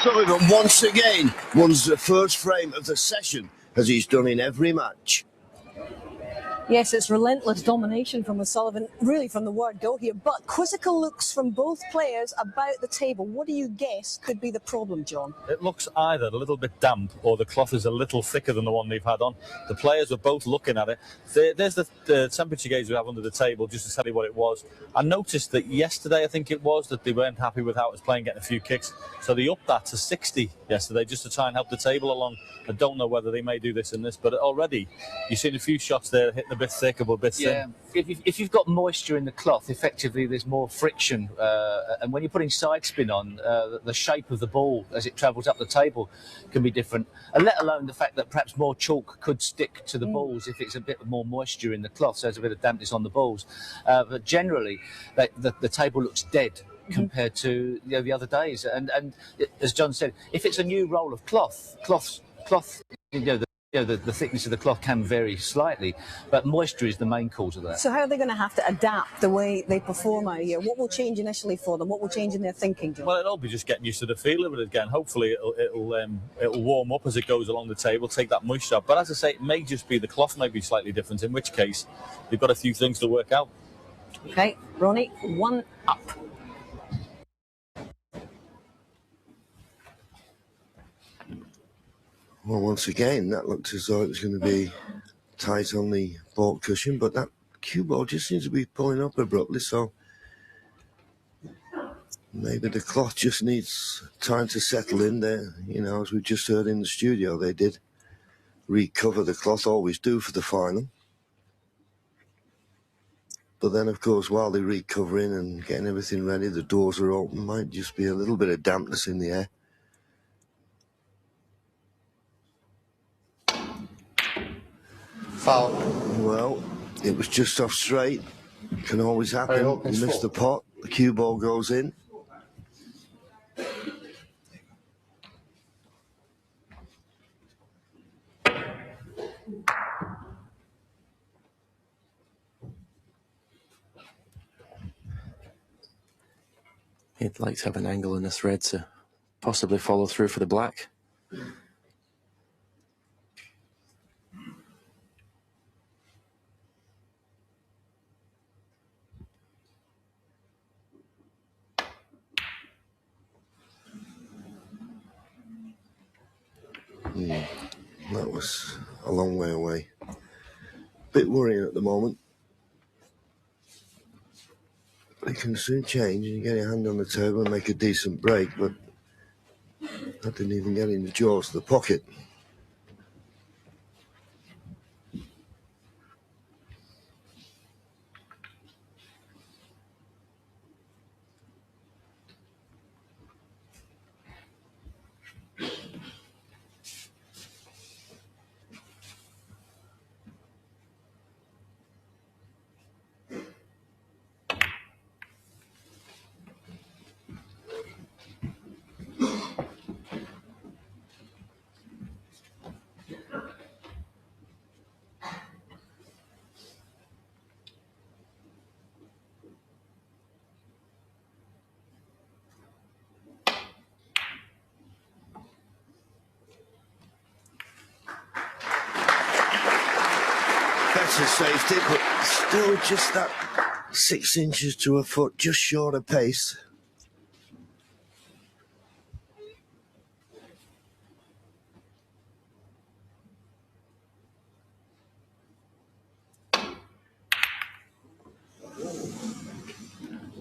Sullivan once again wins the first frame of the session, as he's done in every match. Yes, it's relentless domination from O'Sullivan, really from the word go here, but quizzical looks from both players about the table. What do you guess could be the problem, John? It looks either a little bit damp or the cloth is a little thicker than the one they've had on. The players were both looking at it. There's the temperature gauge we have under the table, just to tell you what it was. I noticed that yesterday, I think it was, that they weren't happy with how it was playing, getting a few kicks. So they upped that to 60 yesterday, just to try and help the table along. I don't know whether they may do this in this, but already you've seen a few shots there hitting a bit thicker, but a bit thin. Yeah, if you've got moisture in the cloth, effectively there's more friction, and when you're putting side spin on, the shape of the ball as it travels up the table can be different, and let alone the fact that perhaps more chalk could stick to the balls if it's a bit more moisture in the cloth, so there's a bit of dampness on the balls. But generally, the table looks dead compared to the other days, and as John said, if it's a new roll of cloth, the thickness of the cloth can vary slightly, but moisture is the main cause of that. So how are they going to have to adapt the way they perform out here? What will change initially for them? What will change in their thinking, John? Well, it'll be just getting used to the feel of it again. Hopefully it'll warm up as it goes along the table, take that moisture out. But as I say, it may just be the cloth may be slightly different, in which case they've got a few things to work out. Okay, Ronnie, 1 up. Well, once again, that looked as though it was going to be tight on the baulk cushion, but that cue ball just seems to be pulling up abruptly, so maybe the cloth just needs time to settle in there. You know, as we just heard in the studio, they did recover the cloth, always do for the final. But then, of course, while they're recovering and getting everything ready, the doors are open, might just be a little bit of dampness in the air. Foul. Well, it was just off straight. Can always happen. You miss the pot, the cue ball goes in. He'd like to have an angle in this red to possibly follow through for the black. That was a long way away. Bit worrying at the moment. It can soon change and you get your hand on the table and make a decent break, but that didn't even get in the jaws of the pocket. Better safety, but still just that 6 inches to a foot, just short of pace.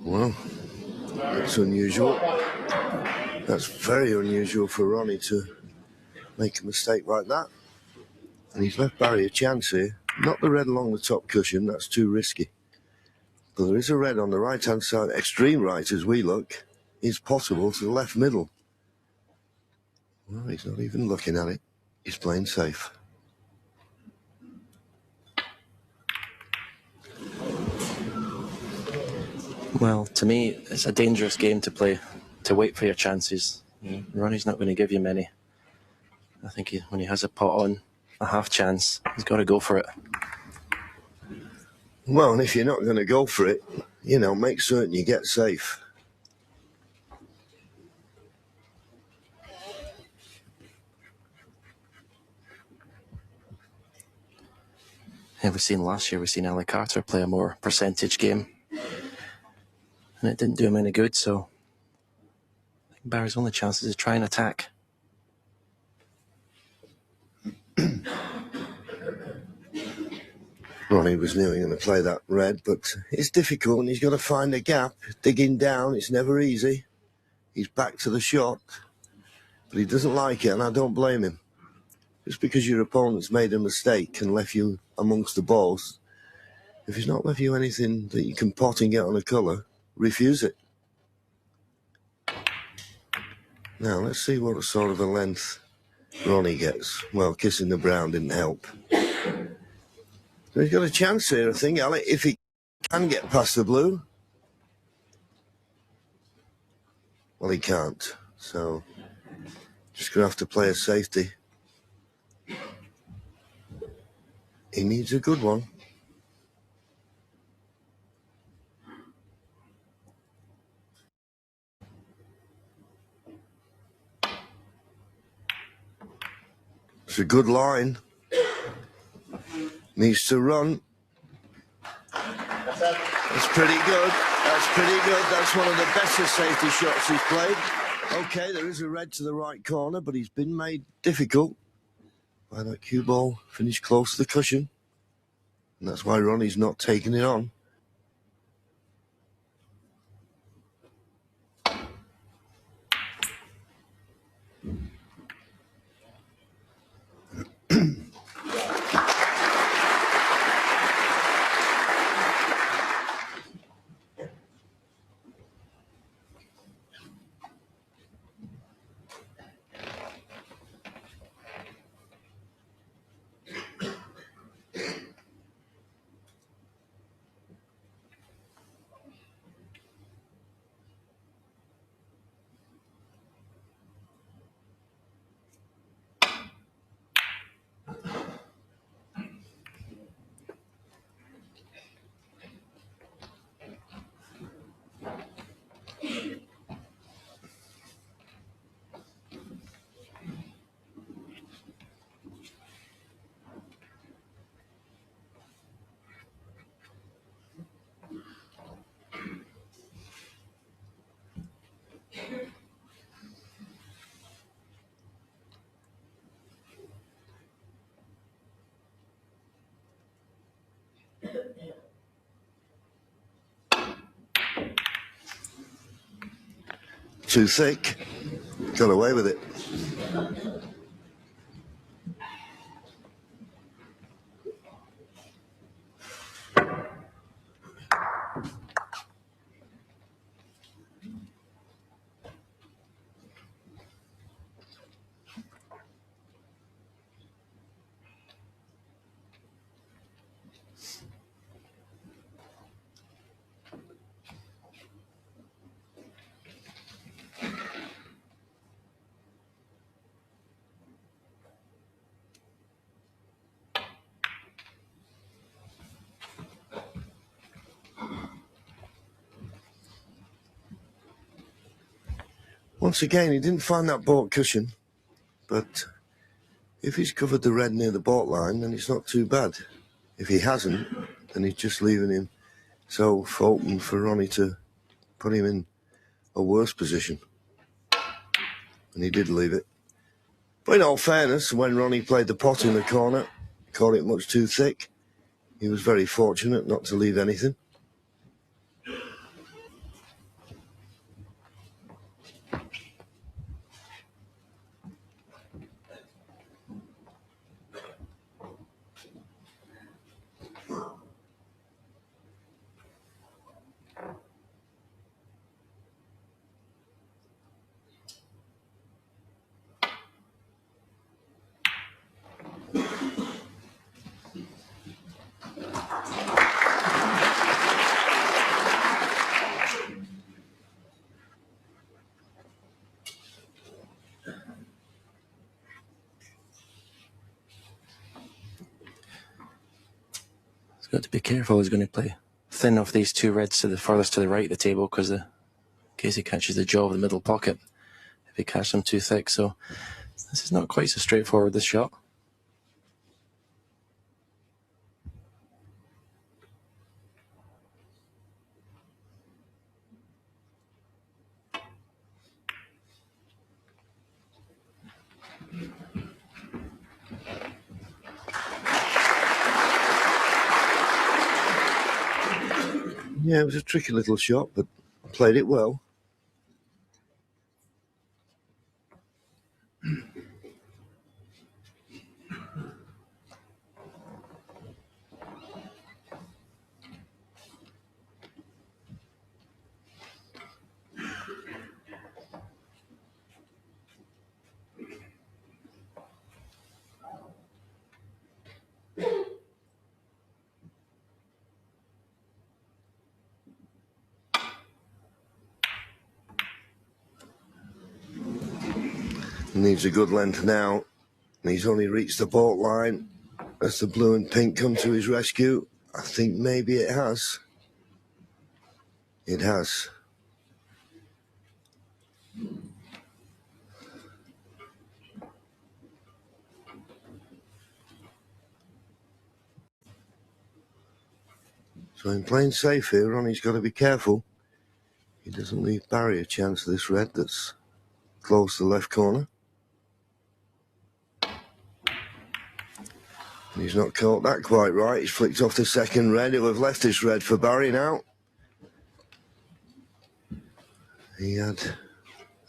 Well, that's unusual. That's very unusual for Ronnie to make a mistake like that. And he's left Barry a chance here. Not the red along the top cushion, that's too risky. But there is a red on the right-hand side, extreme right as we look, is possible to the left middle. Well, he's not even looking at it. He's playing safe. Well, to me, it's a dangerous game to play, to wait for your chances. Ronnie's not going to give you many. I think when he has a pot on, a half chance, he's got to go for it. Well, and if you're not going to go for it, you know, make certain you get safe. we've seen last year, we've seen Ali Carter play a more percentage game, and it didn't do him any good. So I think Barry's only chance is to try and attack. Ronnie was nearly going to play that red, but it's difficult and he's got to find a gap. Digging down, it's never easy. He's back to the shot, but he doesn't like it, and I don't blame him. Just because your opponent's made a mistake and left you amongst the balls, if he's not left you anything that you can pot and get on a colour, refuse it. Now, let's see what sort of a length Ronnie gets. Well, kissing the brown didn't help. So he's got a chance here, I think, Alec, if he can get past the blue. Well, he can't, so just going to have to play a safety. He needs a good one. It's a good line. Needs to run. That's pretty good. That's pretty good. That's one of the better safety shots he's played. Okay, there is a red to the right corner, but he's been made difficult by that cue ball. Finished close to the cushion. And that's why Ronnie's not taking it on. Too thick. Got away with it. Once again, he didn't find that baulk cushion, but if he's covered the red near the baulk line, then it's not too bad. If he hasn't, then he's just leaving him so open for Ronnie to put him in a worse position. And he did leave it. But in all fairness, when Ronnie played the pot in the corner, caught it much too thick, he was very fortunate not to leave anything. Got to be careful. He's going to play thin off these two reds to the furthest to the right of the table, because in case he catches the jaw of the middle pocket, if he catches them too thick. So this is not quite so straightforward, this shot. Yeah, it was a tricky little shot, but played it well. Needs a good length now. He's only reached the baulk line as the blue and pink come to his rescue. I think maybe it has. It has. So in playing safe here, Ronnie's got to be careful. He doesn't leave Barry a chance of this red that's close to the left corner. He's not caught that quite right. He's flicked off the second red. He'll have left this red for Barry now. He had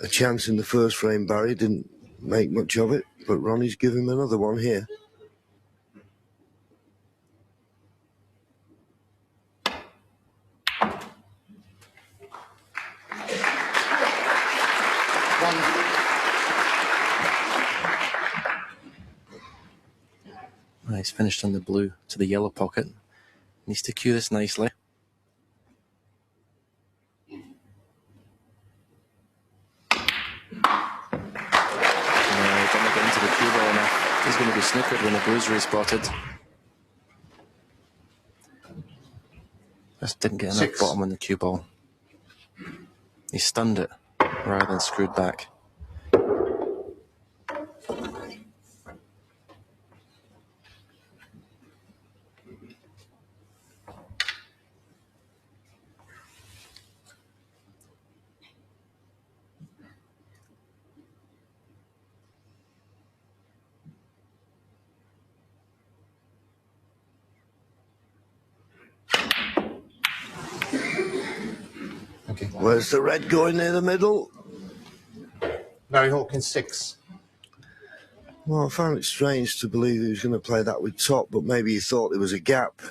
a chance in the first frame, Barry didn't make much of it, but Ronnie's given him another one here. He's finished on the blue to the yellow pocket. Needs to cue this nicely. Didn't get into the cue ball enough. He's going to be snookered when the blue's respotted. Just didn't get enough bottom on the cue ball. He stunned it rather than screwed back. Okay. Where's the red going near the middle? Barry Hawkins 6. Well, I found it strange to believe he was going to play that with top, but maybe he thought there was a gap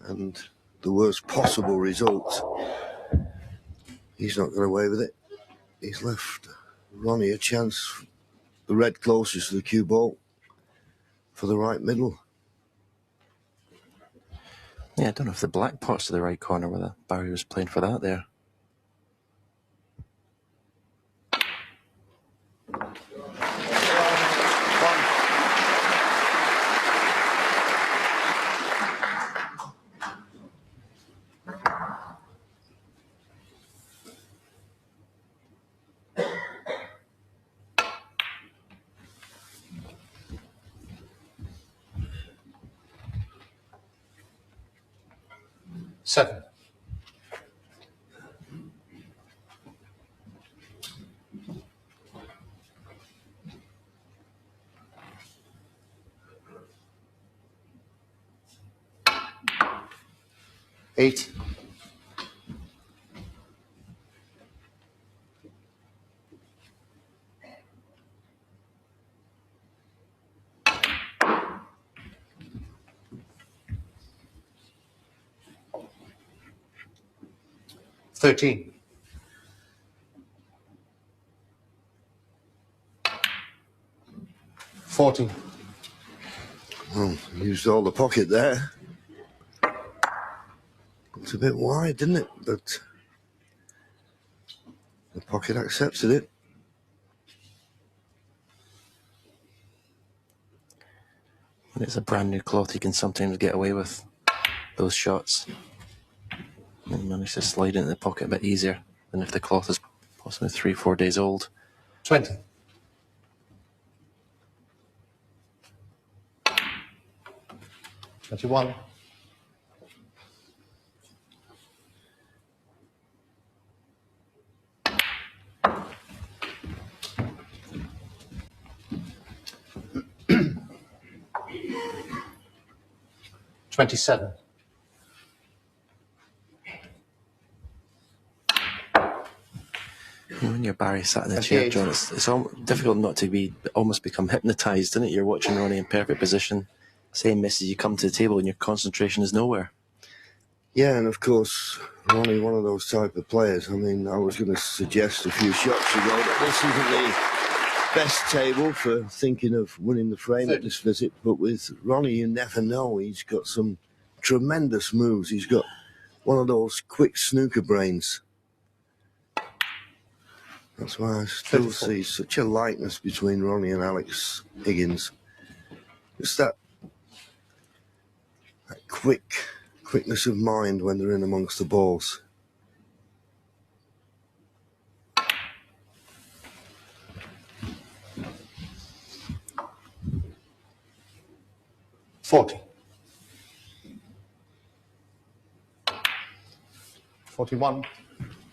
and the worst possible result. He's not got away with it. He's left Ronnie a chance, the red closest to the cue ball, for the right middle. Yeah, I don't know if the black pot's to the right corner, whether Barry was playing for that there. Seven. Eight. 13. 14. Well, used all the pocket there. It's a bit wide, didn't it? But the pocket accepted it. When it's a brand new cloth, you can sometimes get away with those shots. And manage to slide into the pocket a bit easier than if the cloth is possibly 3-4 days old. 20. 21. 27. When you're Barry sat in the chair, John, it's difficult not to almost become hypnotised, isn't it? You're watching Ronnie in perfect position, same message, you come to the table and your concentration is nowhere. Yeah, and of course, Ronnie, one of those type of players. I mean, I was going to suggest a few shots ago that this isn't the best table for thinking of winning the frame at this visit, but with Ronnie, you never know. He's got some tremendous moves. He's got one of those quick snooker brains. That's why I still see such a likeness between Ronnie and Alex Higgins. Just that quickness of mind when they're in amongst the balls. $40. 41.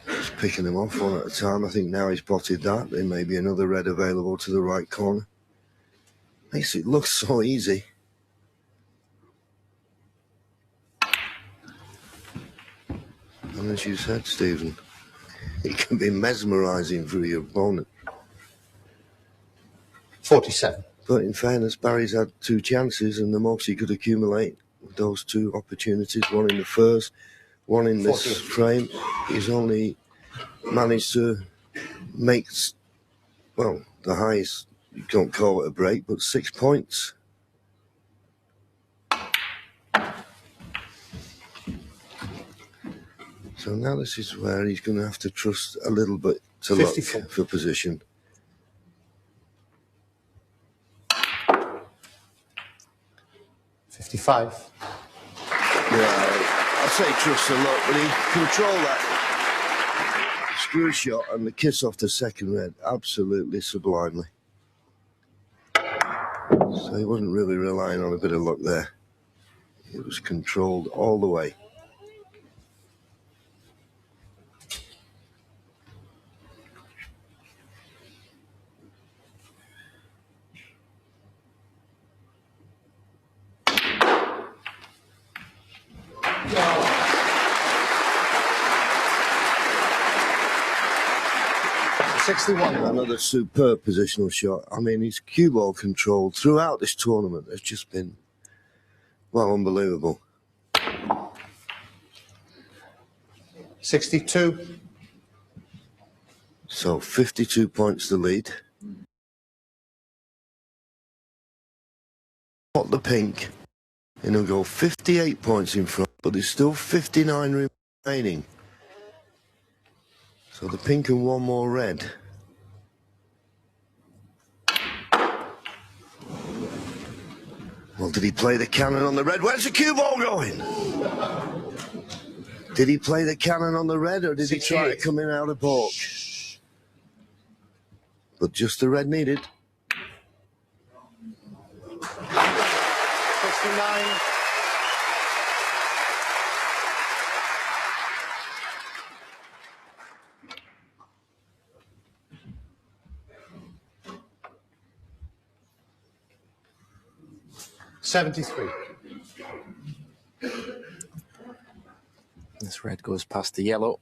Just picking them off one at a time. I think now he's spotted that. There may be another red available to the right corner. Makes it look so easy. And as you said, Stephen, it can be mesmerising for your opponent. 47. But in fairness, Barry's had 2 chances, and the most he could accumulate with those 2 opportunities, one in the first, one in this frame, he's only managed to make, well, the highest, you can't call it a break, but 6 points. So now this is where he's going to have to trust a little bit to luck for position. 55. Yeah, I say trust a lot, but he controlled that screw shot and the kiss off the second red absolutely sublimely. So he wasn't really relying on a bit of luck there. It was controlled all the way. Another superb positional shot. I mean, his cue ball control throughout this tournament has just been, well, unbelievable. 62. So 52 points to lead. Not the pink. And he'll go 58 points in front, but there's still 59 remaining. So the pink and one more red. Well, did he play the cannon on the red? Where's the cue ball going? Did he play the cannon on the red, or did he try to come in out of balk? But just the red needed. 69. $73. This red goes past the yellow.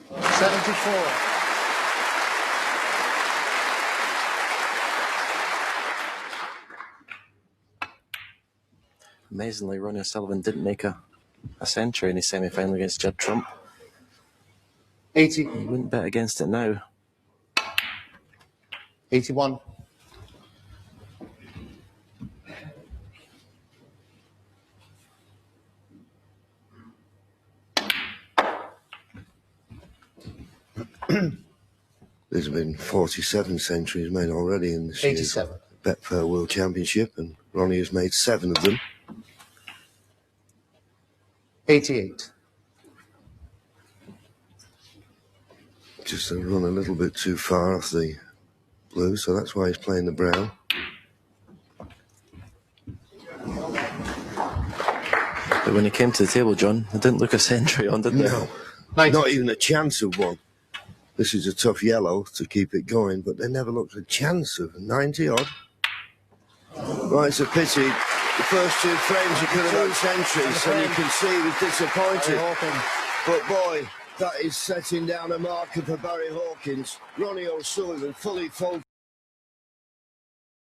74. Amazingly, Ronnie O'Sullivan didn't make a century in his semi-final against Judd Trump. 80. He wouldn't bet against it now. 81. There's been 47 centuries made already in this 87. year's Betfair World Championship, and Ronnie has made 7 of them. 88. Just run a little bit too far off the blue, so that's why he's playing the brown. But when he came to the table, John, it didn't look a century on, did they? No, not even a chance of one. This is a tough yellow to keep it going, but they never looked a chance of 90 odd. Right, it's a pity. The first two frames he could have had centuries, and you can see he was disappointed. But boy, that is setting down a marker for Barry Hawkins. Ronnie O'Sullivan fully focused.